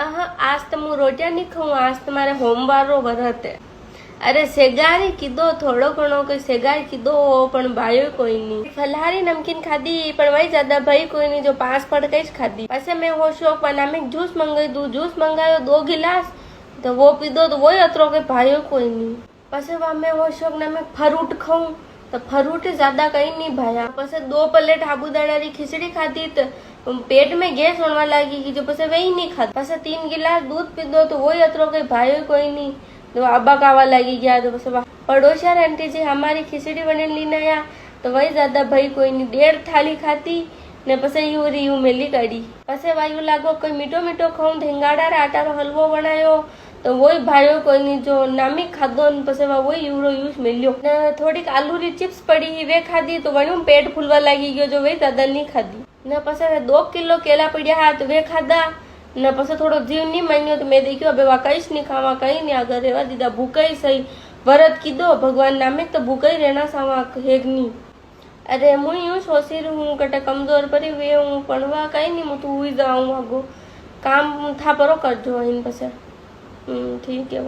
आज तो मु रोटियां नहीं खाऊं, आज तो मारे होमवारो व्रत है। अरे सेगारी कीधो थोड़ो घणो कोई सेगारी कीधो पण भायो कोई नहीं। फलहारी नमकीन खाधी पण वही ज्यादा भाई कोई नहीं, जो 5 फटके ज खाधी। पछे मैं हो शौक नामिक जूस मंगाई दू, जूस मंगायो 2 गिलास तो वो पीधो तो वही अतरो के भायो कोई नहीं। पछे वा मैं हो शौक नामिक फ्रूट खाऊं तो फ्रूट ज्यादा कहीं नहीं भाया। पछे 2 प्लेट साबुदाणा री खिचड़ी खाधी तो पेट में गैस होने लगी कि जो पछे वही नहीं खाधी। पछे 3 गिलास दूध पीधो तो वही अतरो के भायो कोई नहीं, तो आबा कावा लगी गया। तो बस पड़ोसिया आंटी जी हमारी खिचड़ी बने लीने आया तो वही ज्यादा भाई कोई नहीं। 1.5 थाली खाती ने पसे यू री यू मेली काढ़ी। पसे वायु लागो कोई मीठो मीठो खाऊं, ढेंगाड़ा रा आटा रो हलवो बनायो तो वही भायो कोई नहीं, जो नामिक खाधो ने पसे वही यूरो यूज मेल्यो। ने थोड़ी आलू री चिप्स पड़ी वे खाधी तो वणियों पेट फूलवा लागी गयो, जो वे ज्यादा नहीं खाधी। ने पसे 2 किलो केला पड्या तो वे खाधा ने पसे थोड़ो जीव नहीं मान्यो तो मैं देखियो अब कई नहीं खावा, कई नहीं आगे रेवा दीदा। भूखाई सही व्रत कीधो भगवान नामे तो भूखाई रहना सावा हेग नहीं। अरे मुई यूं सोची रही हूँ कटे कमजोर परी वे हूँ पढ़वा कई नहीं, मु तू हुई जाऊँ आगो काम था परो करजो इन पसे। ठीक है।